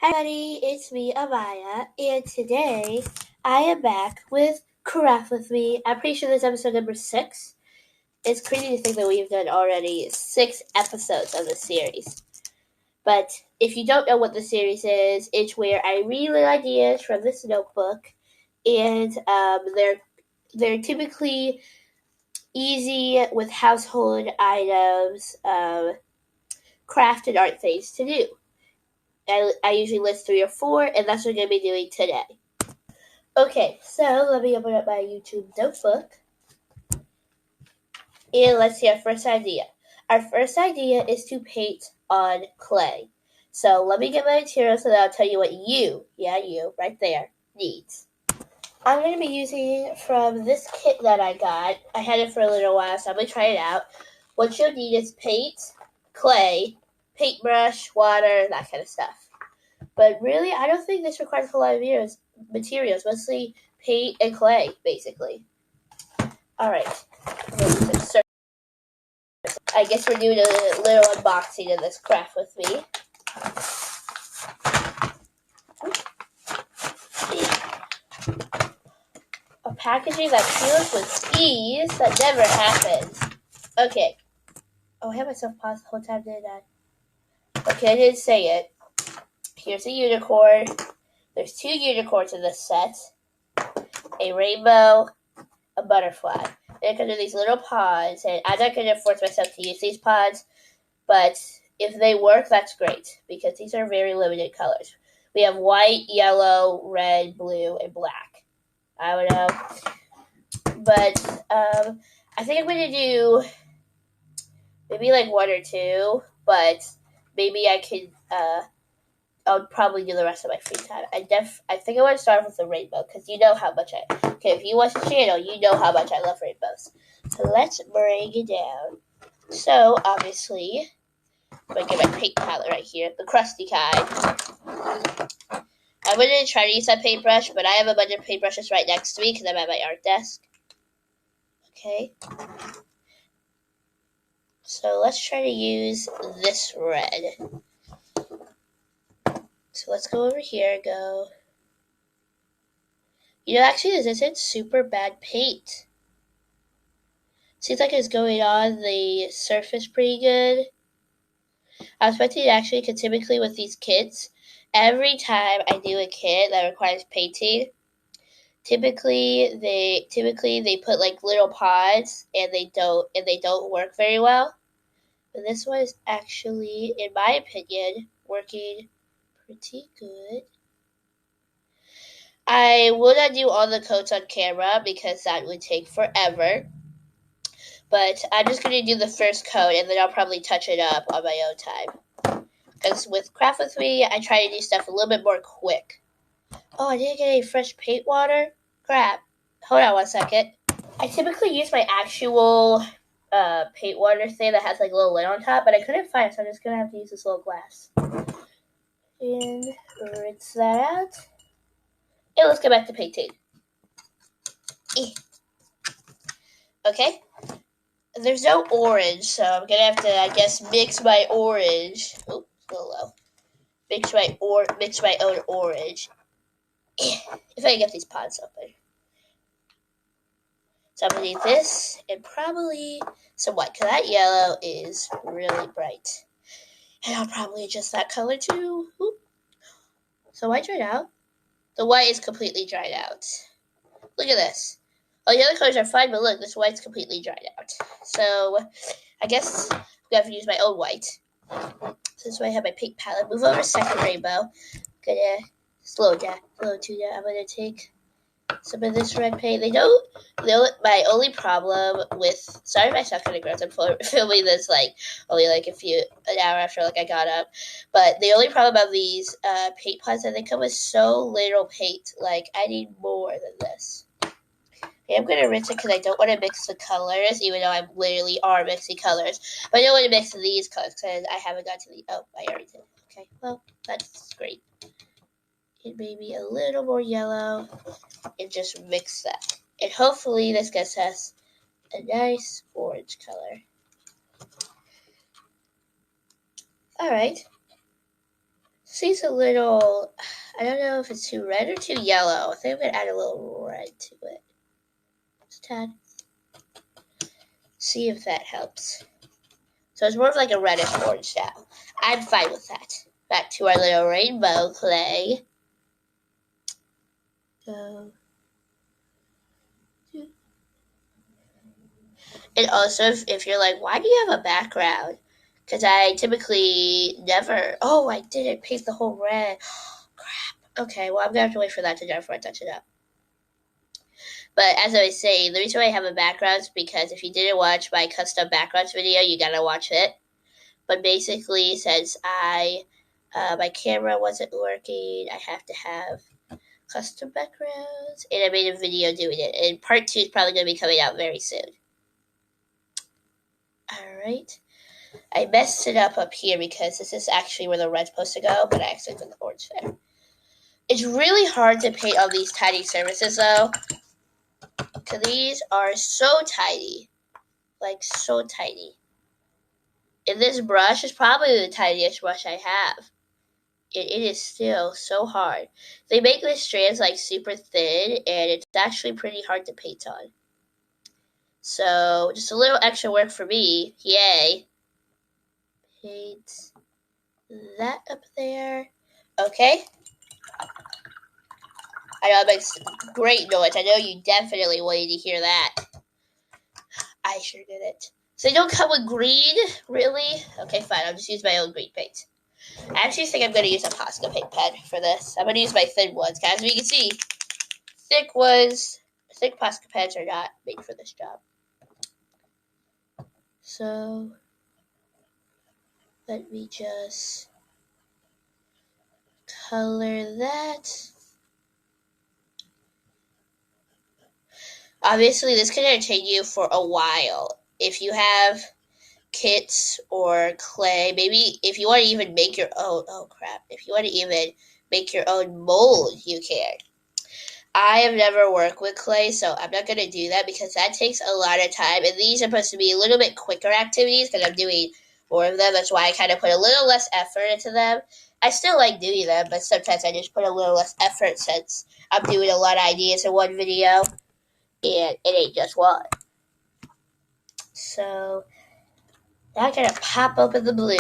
Hi everybody, it's me, Amaya, and today I am back with Craft With Me. I'm pretty sure this is episode number 6. It's crazy to think that we've done already 6 episodes of the series. But if you don't know what the series is, it's where I read little ideas from this notebook, and they're typically easy with household items, craft and art things to do. I usually list 3 or 4, and that's what I'm going to be doing today. Okay, so let me open up my YouTube notebook. And let's see our first idea. Our first idea is to paint on clay. So let me get my materials and then I'll tell you what you right there, needs. I'm going to be using from this kit that I got. I had it for a little while, so I'm going to try it out. What you'll need is paint, clay, paintbrush, water, that kind of stuff. But really, I don't think this requires a lot of materials, mostly paint and clay, basically. Alright, I guess we're doing a little unboxing of this craft with me. A packaging that peels with ease, that never happens. Okay. Oh, I had myself paused the whole time, didn't I? Okay, I didn't say it. Here's a unicorn. There's 2 unicorns in this set. A rainbow, a butterfly. And it comes in these little pods, and I'm not going to force myself to use these pods, but if they work, that's great, because these are very limited colors. We have white, yellow, red, blue, and black. I don't know. But I think I'm going to do maybe like 1 or 2, but maybe I could I'll probably do the rest of my free time. I think I want to start with the rainbow, because you know how much if you watch the channel, you know how much I love rainbows. So let's break it down. So, obviously, I'm going to get my paint palette right here, the crusty kind. I'm going to try to use that paintbrush, but I have a bunch of paintbrushes right next to me, because I'm at my art desk. Okay. So let's try to use this red. So let's go over here and go. You know, actually, this isn't super bad paint. Seems like it's going on the surface pretty good. I was expecting actually, because typically with these kits, every time I do a kit that requires painting, typically they put like little pods and they don't work very well. But this one is actually, in my opinion, working pretty good. I will not do all the coats on camera because that would take forever. But I'm just going to do the first coat and then I'll probably touch it up on my own time. Because with Craft With Me, I try to do stuff a little bit more quick. Oh, I didn't get any fresh paint water? Crap. Hold on 1 second. I typically use my actual paint water thing that has like a little lid on top, but I couldn't find it, so I'm just going to have to use this little glass. And rinse that out. And let's get back to painting. Okay. There's no orange, so I'm going to have to, I guess, mix my orange. Oh, a little low. Mix my own orange. If I can get these pods open. So I'm going to need this and probably some white, because that yellow is really bright. And I'll probably adjust that color too. Oop. So white dried out. The white is completely dried out. Look at this. All the other colors are fine, but look, this white's completely dried out. So I guess I'm going to have to use my own white. So this way I have my pink palette. Move over second rainbow. Gonna slow down. I'm gonna take some of this red paint. My only problem with, sorry if I sound kind of gross, I'm filming this only an hour after I got up. But the only problem about these paint pots is that they come with so little paint. I need more than this. Okay, I'm gonna rinse it because I don't want to mix the colors, even though I literally are mixing colors. But I don't want to mix these colors because I haven't got to I already did. Okay, well, that's great. It may be a little more yellow, and just mix that. And hopefully this gets us a nice orange color. Alright. See's a little, I don't know if it's too red or too yellow. I think I'm going to add a little red to it. Just a tad. See if that helps. So it's more of like a reddish orange now. I'm fine with that. Back to our little rainbow clay. So, and also, if you're like, why do you have a background? Because I typically never. Oh, I didn't paint the whole red. Crap. Okay, well, I'm going to have to wait for that to dry before I touch it up. But as I was saying, the reason why I have a background is because if you didn't watch my custom backgrounds video, you gotta watch it. But basically, since my camera wasn't working, I have to have custom backgrounds, and I made a video doing it. And part 2 is probably going to be coming out very soon. Alright. I messed it up here because this is actually where the red's supposed to go, but I actually put the orange there. It's really hard to paint on these tiny surfaces, though, because these are so tiny. Like, so tiny. And this brush is probably the tiniest brush I have. And it is still so hard. They make the strands like super thin, and it's actually pretty hard to paint on. So, just a little extra work for me. Yay. Paint that up there. Okay. I know it makes great noise. I know you definitely wanted to hear that. I sure did it. So they don't come with green, really? Okay, fine. I'll just use my own green paint. I actually think I'm going to use a Posca paint pen for this. I'm going to use my thin ones. Guys, as you can see, thick Posca pens are not made for this job. So, let me just color that. Obviously, this can entertain you for a while. If you have kits or clay, maybe if you want to even make your own, if you want to even make your own mold, you can. I have never worked with clay, so I'm not going to do that because that takes a lot of time, and these are supposed to be a little bit quicker activities because I'm doing more of them. That's why I kind of put a little less effort into them. I still like doing them, but sometimes I just put a little less effort since I'm doing a lot of ideas in one video, and it ain't just one. So, now I'm going to pop open the blue.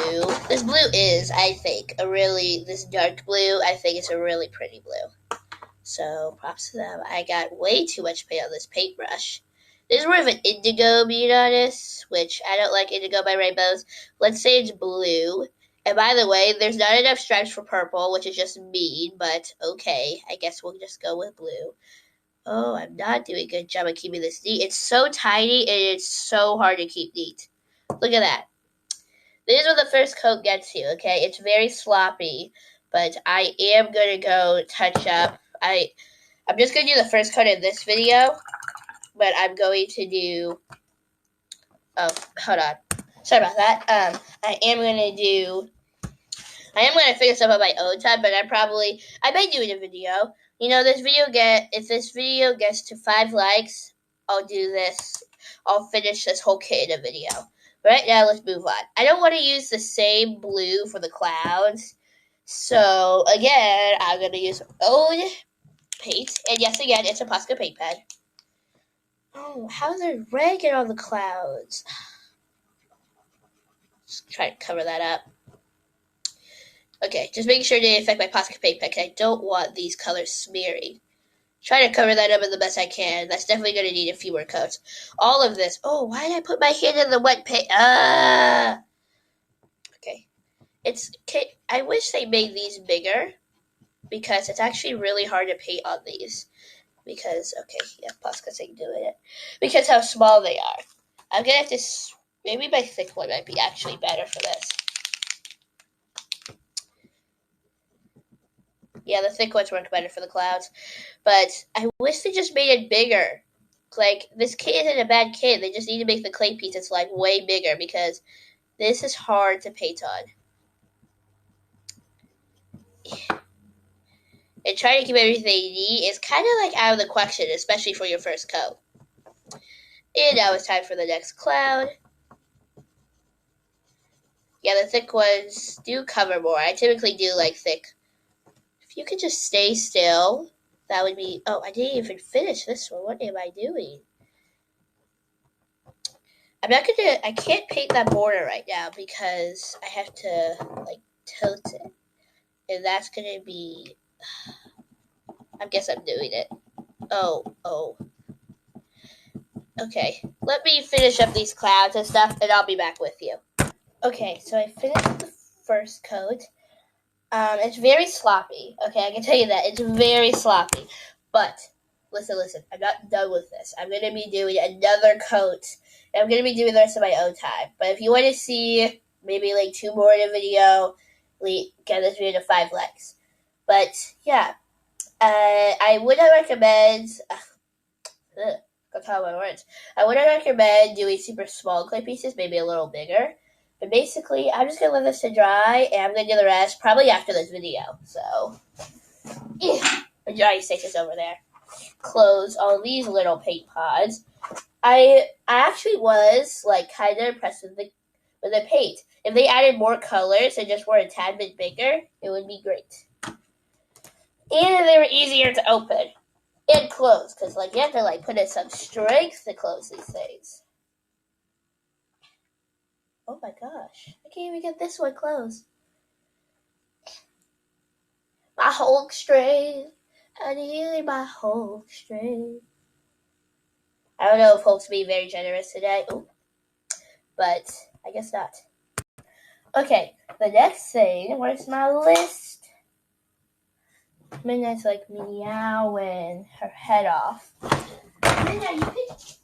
This blue is, I think, this dark blue, I think it's a really pretty blue. So, props to them. I got way too much paint on this paintbrush. This is more of an indigo, being honest, which I don't like indigo by rainbows. Let's say it's blue. And by the way, there's not enough stripes for purple, which is just mean, but okay. I guess we'll just go with blue. Oh, I'm not doing a good job of keeping this neat. It's so tiny, and it's so hard to keep neat. Look at that. This is what the first coat gets you, okay? It's very sloppy, but I am going to go touch up. I'm just going to do the first coat in this video, but I'm going to do... Oh, hold on. Sorry about that. I am going to figure stuff out my own time, but I may do it a video. You know, if this video gets to 5 likes, I'll do this. I'll finish this whole kit in a video. Right now, let's move on. I don't want to use the same blue for the clouds. So, again, I'm going to use my own paint. And yes, again, it's a Posca paint pen. Oh, how's the red get on the clouds? Just try to cover that up. Okay, just making sure it didn't affect my Posca paint pen, because I don't want these colors smearing. Try to cover that up as the best I can. That's definitely going to need a few more coats. All of this. Oh, why did I put my hand in the wet paint? Okay. I wish they made these bigger, because it's actually really hard to paint on these. Because, okay, yeah, Posca's ain't doing it. Because how small they are. I'm going to have to, maybe my thick one might be actually better for this. Yeah, the thick ones work better for the clouds. But I wish they just made it bigger. Like, this kit isn't a bad kit. They just need to make the clay pieces, like, way bigger, because this is hard to paint on. Yeah. And trying to keep everything neat is kind of like out of the question, especially for your first coat. And now it's time for the next cloud. Yeah, the thick ones do cover more. I typically do like thick. If you could just stay still, that would be... Oh, I didn't even finish this one. What am I doing? I'm not gonna... I can't paint that border right now because I have to, like, tilt it. And that's gonna be... I guess I'm doing it. Oh. Okay, let me finish up these clouds and stuff, and I'll be back with you. Okay, so I finished the first coat. It's very sloppy. Okay, I can tell you that. It's very sloppy. But, listen, I'm not done with this. I'm going to be doing another coat. And I'm going to be doing the rest of my own time. But if you want to see maybe like 2 more in a video, get this video to 5 likes. But, yeah. I wouldn't recommend... I wouldn't recommend doing super small clay pieces, maybe a little bigger. But basically, I'm just going to let this to dry, and I'm going to do the rest probably after this video. So, the drying station's over there. Close all these little paint pods. I actually was, like, kind of impressed with the paint. If they added more colors and just were a tad bit bigger, it would be great. And they were easier to open. And close, because, like, you have to, like, put in some strength to close these things. Oh my gosh, I can't even get this one closed. My whole strength, I need my whole strength. I don't know if Hope's being very generous today. Ooh. But I guess not. Okay, the next thing, where's my list? Midnight's like meowing her head off. Midnight,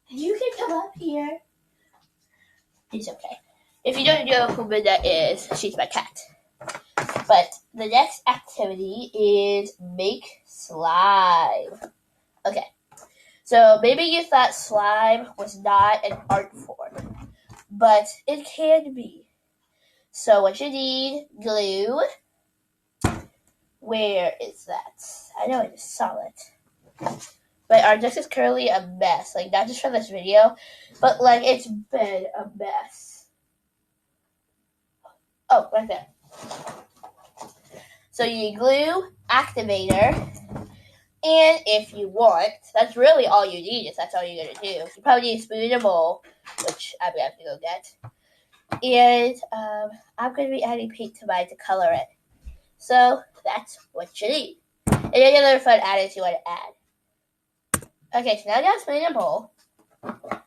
you can come up here. It's okay. If you don't know who Midnight is, she's my cat. But the next activity is make slime. Okay, so maybe you thought slime was not an art form, but it can be. So what you need, glue. Where is that? I know I just saw it. But our desk is currently a mess. Like, not just for this video, but, like, it's been a mess. Oh, right there. So you need glue, activator, and if you want, that's really all you need if that's all you're going to do. You probably need a spoon and a bowl, which I'm going to have to go get. And I'm going to be adding paint to mine to color it. So that's what you need. And any other fun additives you want to add. Okay, so now I got a spoon and a bowl. Let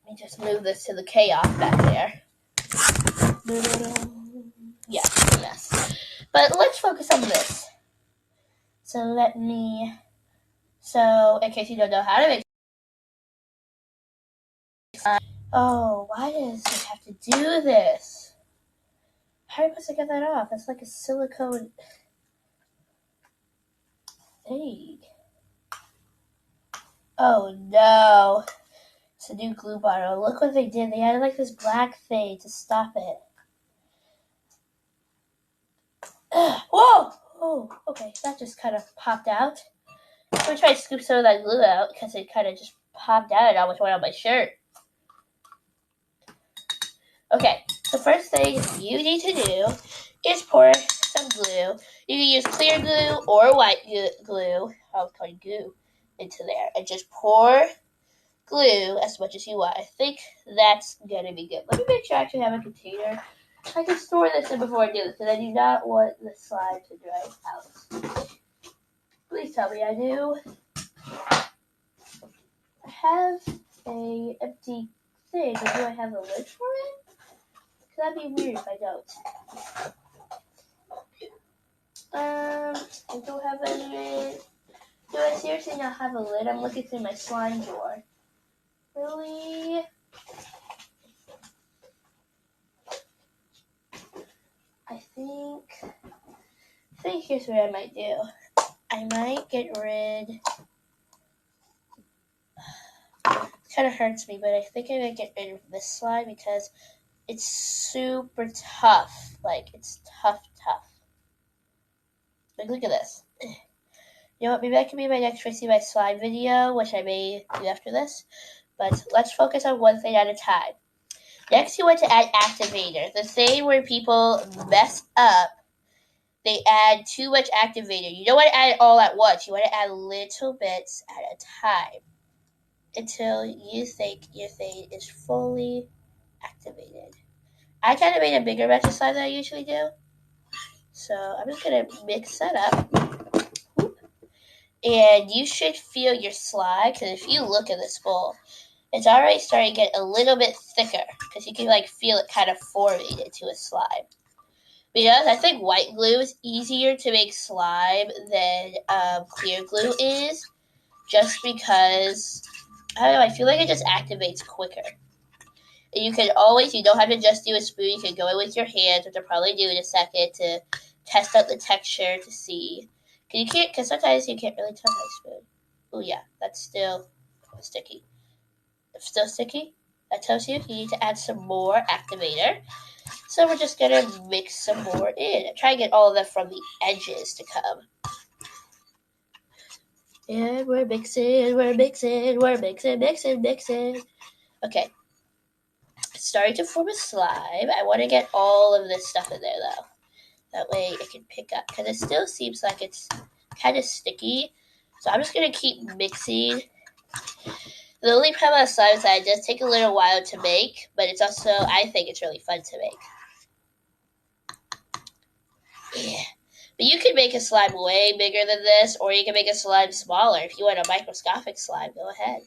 me just move this to the chaos back there. Yeah, a mess. But let's focus on this. So in case you don't know how to make slime. Oh, why does it have to do this? How are you supposed to get that off? It's like a silicone thing. Oh no. It's a new glue bottle. Look what they did. They added like this black thing to stop it. Whoa! Oh, okay. That just kind of popped out. I'm going to try to scoop some of that glue out because it kind of just popped out and almost went on my shirt. Okay, the first thing you need to do is pour some glue. You can use clear glue or white glue. I'll call it goo into there. And just pour glue as much as you want. I think that's going to be good. Let me make sure I actually have a container. I can store this in before I do this, because I do not want the slime to dry out. Please tell me I do. I have a empty thing, but do I have a lid for it? Because that'd be weird if I don't. I don't have a lid. Do I seriously not have a lid? I'm looking through my slime drawer. Really? I think here's what I might do. I might get rid... It kind of hurts me, but I think I might get rid of this slime because it's super tough. Like, it's tough. Like, look at this. You know what? Maybe that could be my next Tracy My Slime video, which I may do after this. But let's focus on one thing at a time. Next, you want to add activator. The thing where people mess up, they add too much activator. You don't want to add it all at once. You want to add little bits at a time until you think your thing is fully activated. I kind of made a bigger batch of slime than I usually do. So I'm just going to mix that up. And you should feel your slime, because if you look at this bowl, it's already starting to get a little bit thicker, because you can feel it kind of forming into a slime. Because I think white glue is easier to make slime than clear glue is, just because, I don't know, I feel like it just activates quicker. And you don't have to just do a spoon, you can go in with your hands, which I'll probably do in a second, to test out the texture to see. Because sometimes you can't really tell by spoon. Oh yeah, that's still sticky. It's still sticky? That tells you need to add some more activator. So we're just going to mix some more in. Try and get all of that from the edges to come. And we're mixing. Okay. It's starting to form a slime. I want to get all of this stuff in there, though. That way it can pick up. Because it still seems like it's kind of sticky. So I'm just going to keep mixing. The only problem with slime is that it does take a little while to make. But it's also, I think it's really fun to make. Yeah. But you can make a slime way bigger than this, or you can make a slime smaller. If you want a microscopic slime, go ahead.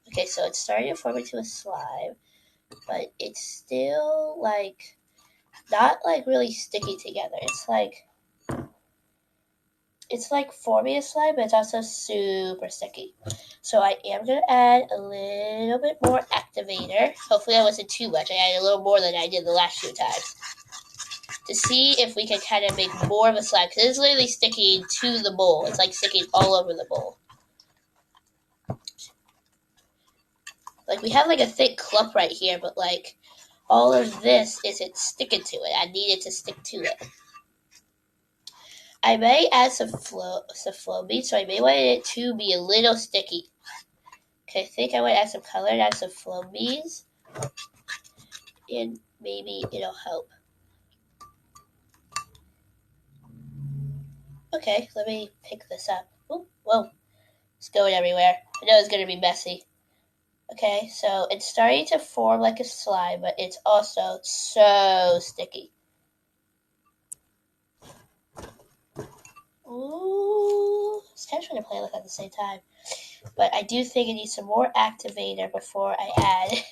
Okay, so it's starting to form into a slime, but it's still, not, really sticky together. It's like forming a slime, but it's also super sticky. So I am going to add a little bit more activator. Hopefully that wasn't too much. I added a little more than I did the last few times, to see if we can kind of make more of a slime. Because it's literally sticking to the bowl. It's sticking all over the bowl. We have a thick clump right here, but all of this isn't sticking to it. I need it to stick to it. I may add some flow beads, so I may want it to be a little sticky. Okay, I think I want to add some color and add some flow beads. And maybe it'll help. Okay, let me pick this up. Ooh, whoa. It's going everywhere. I know it's going to be messy. Okay, so it's starting to form like a slime, but it's also so sticky. Ooh, it's kind of trying to play with it at the same time. But I do think it needs some more activator before I add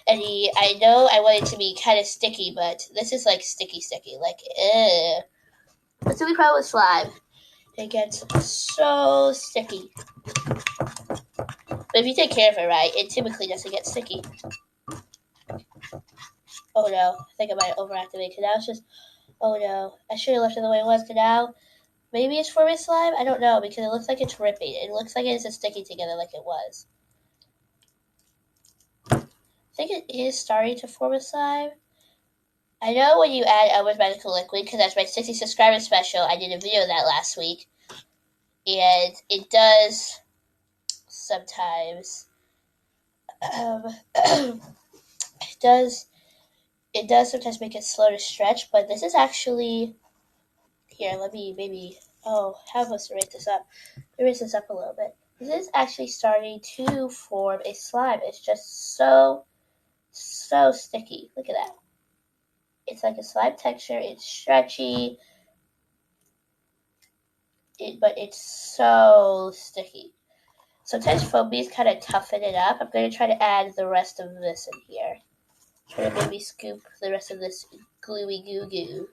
any. I know I want it to be kind of sticky, but this is sticky. That's the only problem with slime. It gets so sticky. But if you take care of it right, it typically doesn't get sticky. Oh no, I think I might have overactivated, because now it's just, oh no, I should have left it the way it was, because now, maybe it's forming slime? I don't know, because it looks like it's ripping. It looks like it isn't sticking together like it was. I think it is starting to form a slime. I know when you add Elmer's Magical Liquid, because that's my 60 subscriber special, I did a video of that last week, and it does sometimes, it does sometimes make it slow to stretch, but this is actually, here, let me maybe, how am I supposed to raise this up? Let me raise this up a little bit. This is actually starting to form a slime. It's just so sticky. Look at that. It's like a slime texture. It's stretchy, but it's so sticky. Sometimes foam beads kind of toughen it up. I'm going to try to add the rest of this in here. Try to maybe scoop the rest of this gluey goo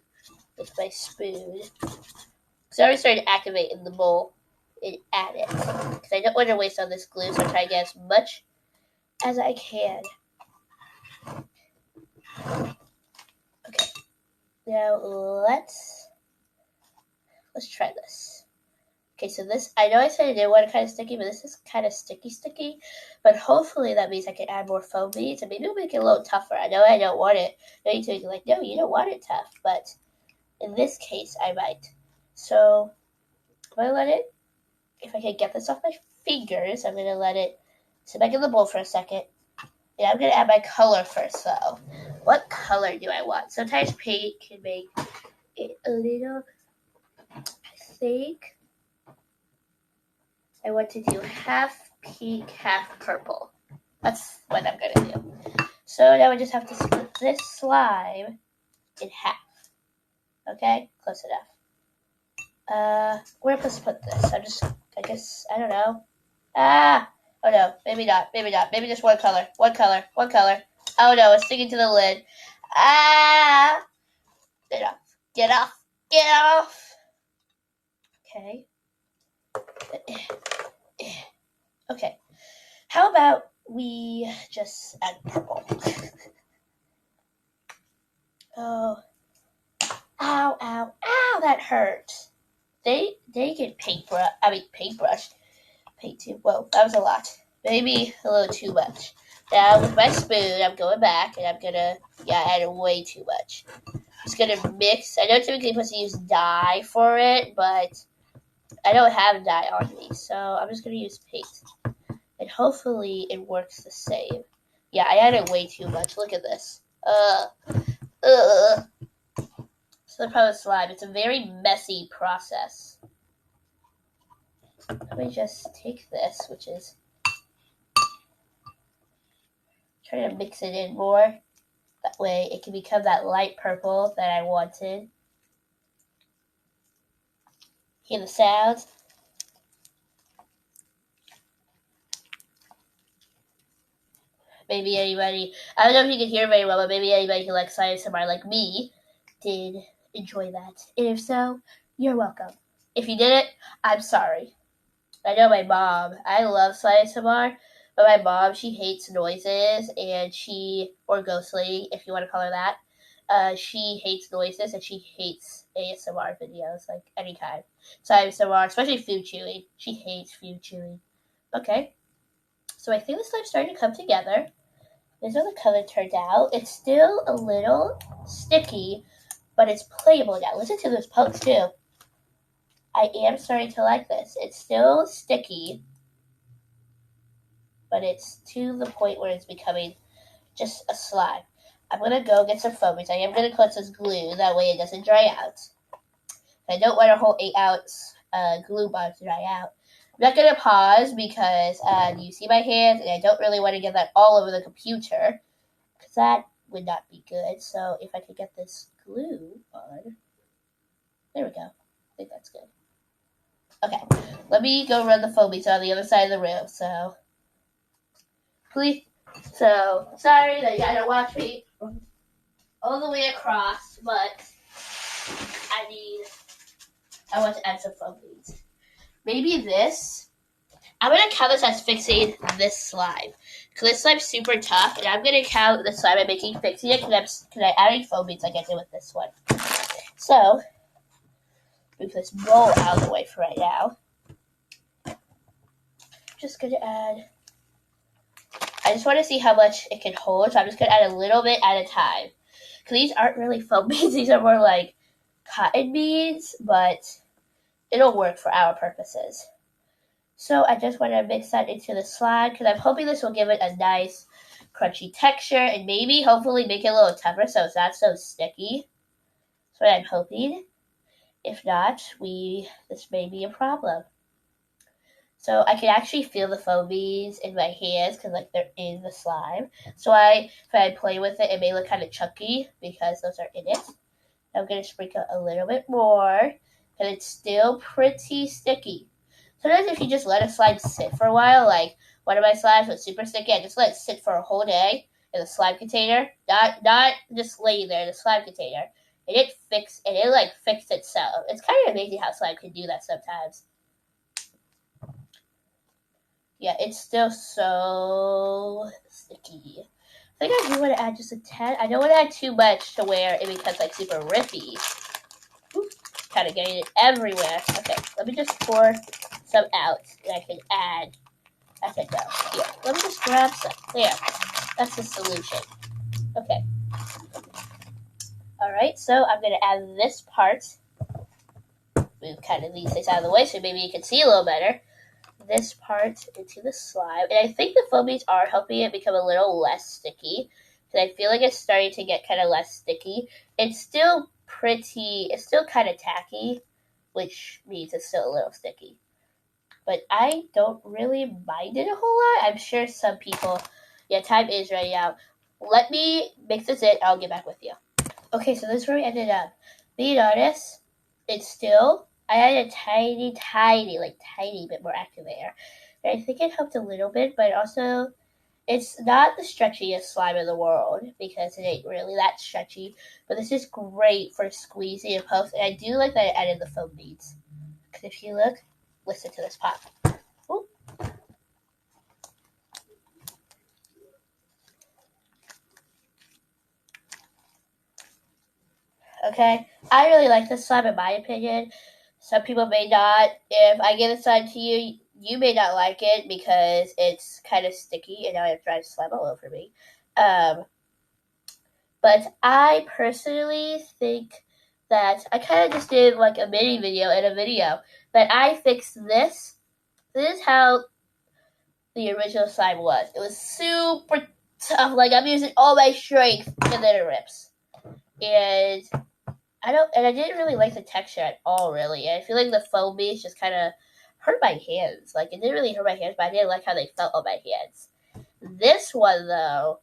with my spoon. Because I already started to activate in the bowl and add it. Because I don't want to waste all this glue, so I try to get as much as I can. Okay. Now let's try this. Okay, so this, I know I said I didn't want it kind of sticky, but this is kind of sticky. But hopefully that means I can add more foam beads, and maybe it'll make it a little tougher. I know I don't want it. No, you two are like, no, you don't want it tough. But in this case, I might. So I'm going to let it, if I can get this off my fingers, I'm going to let it sit back in the bowl for a second. Yeah, I'm gonna add my color first though. What color do I want? Sometimes paint can make it a little, I think I want to do half pink, half purple. That's what I'm gonna do. So now we just have to split this slime in half. Okay, close enough. Where am I split this? I guess, I don't know. Oh no, maybe not, maybe not. Maybe just one color, one color, one color. Oh no, it's sticking to the lid. Ah! Get off, get off, get off. Okay. Okay. How about we just add purple? Oh. Ow, ow, ow, that hurt. They get paintbrush. Paint too. Whoa, that was a lot. Maybe a little too much. Now with my spoon, I'm going back and I'm gonna, add way too much. Just gonna mix. I know typically you're supposed to use dye for it, but I don't have dye on me, so I'm just gonna use paint. And hopefully it works the same. Yeah, I added way too much. Look at this. So the problem with slime, it's a very messy process. Let me just take this, which is, try to mix it in more. That way it can become that light purple that I wanted. Hear the sounds? Maybe anybody, I don't know if you can hear very well, but maybe anybody who likes science ASMR like me did enjoy that. And if so, you're welcome. If you didn't, I'm sorry. I know my mom, I love science ASMR, but my mom, she hates noises, and or ghostly, if you want to call her that, she hates noises, and she hates ASMR videos, like any kind. Science ASMR, especially food chewing. She hates food chewing. Okay. So I think the slime's starting to come together. This is how the color turned out. It's still a little sticky, but it's playable now. Listen to those pokes too. I am starting to like this. It's still sticky, but it's to the point where it's becoming just a slime. I'm going to go get some foamies. I am going to collect this glue. That way it doesn't dry out. I don't want a whole 8-ounce glue bar to dry out. I'm not going to pause because you see my hands, and I don't really want to get that all over the computer because that would not be good. So if I could get this glue on. There we go. I think that's good. Okay, let me go run the foamies on the other side of the room. So, please. So, sorry that you had to watch me all the way across, but I want to add some foamies. Maybe this. I'm going to count this as fixing this slime. Because this slime's super tough, and I'm going to count the slime I'm making fixing it because I'm adding foamies like I did with this one. So, move this bowl out of the way for right now. I'm just going to add. I just want to see how much it can hold, so I'm just going to add a little bit at a time. Because these aren't really foam beads, these are more like cotton beads, but it'll work for our purposes. So I just want to mix that into the slime because I'm hoping this will give it a nice crunchy texture and maybe hopefully make it a little tougher so it's not so sticky. That's what I'm hoping. If not, this may be a problem. So I can actually feel the foamies in my hands because like they're in the slime. So if I play with it, it may look kind of chunky because those are in it. I'm going to sprinkle a little bit more and it's still pretty sticky. Sometimes if you just let a slime sit for a while, like one of my slimes was super sticky, I just let it sit for a whole day in the slime container, not just laying there in the slime container, and it fixed itself. It's kind of amazing how slime can do that sometimes. Yeah, it's still so sticky. I think I do want to add just a tad. I don't want to add too much to where it becomes like super rippy. Kind of getting it everywhere. Okay, let me just pour some out and I can add as I go. Here, let me just grab some. There, that's the solution. Okay. Alright, so I'm going to add this part. Move kind of these things out of the way so maybe you can see a little better. this part into the slime. And I think the foam beads are helping it become a little less sticky. Because I feel like it's starting to get kind of less sticky. It's still kind of tacky, which means it's still a little sticky. But I don't really mind it a whole lot. I'm sure some people, yeah, time is running out. Let me mix this in. I'll get back with you. Okay, so this is where we ended up. Being honest, it's still, I had a tiny bit more activator. And I think it helped a little bit, but also, it's not the stretchiest slime in the world because it ain't really that stretchy. But this is great for squeezing and puffs. And I do like that I added the foam beads. Because if you look, listen to this pop. Ooh. Okay, I really like this slime in my opinion. Some people may not. If I give this slime to you, you may not like it because it's kind of sticky and now I have dry slime all over me. But I personally think that I kind of just did like a mini video and a video that I fixed this. This is how the original slime was. It was super tough. Like I'm using all my strength and then it rips. And I didn't really like the texture at all, really. And I feel like the foam beads just kind of hurt my hands. Like, it didn't really hurt my hands, but I didn't like how they felt on my hands. This one, though,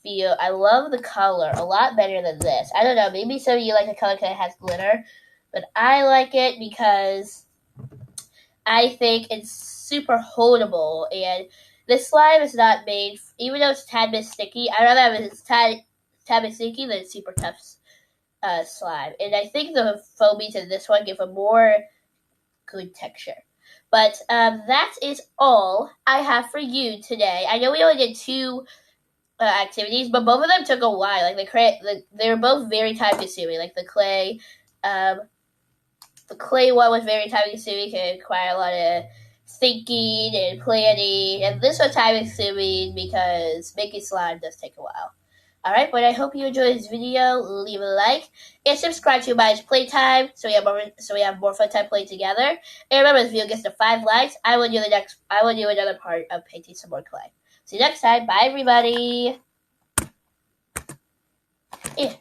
I love the color a lot better than this. I don't know, maybe some of you like the color because it has glitter, but I like it because I think it's super holdable, and this slime is not made, even though it's a tad bit sticky, I'd rather have it tad bit sticky than super tough slime. And I think the foam beads in this one give a more good texture. But that is all I have for you today. I know we only did 2 activities, but both of them took a while. Like they were both very time consuming. Like the clay one was very time consuming. It required a lot of thinking and planning, and this was time consuming because making slime does take a while. Alright, but I hope you enjoyed this video. Leave a like and subscribe to my playtime so we have more fun time playing together. And remember, if the video gets to 5 likes, I will do another part of painting some more clay. See you next time. Bye everybody. Yeah.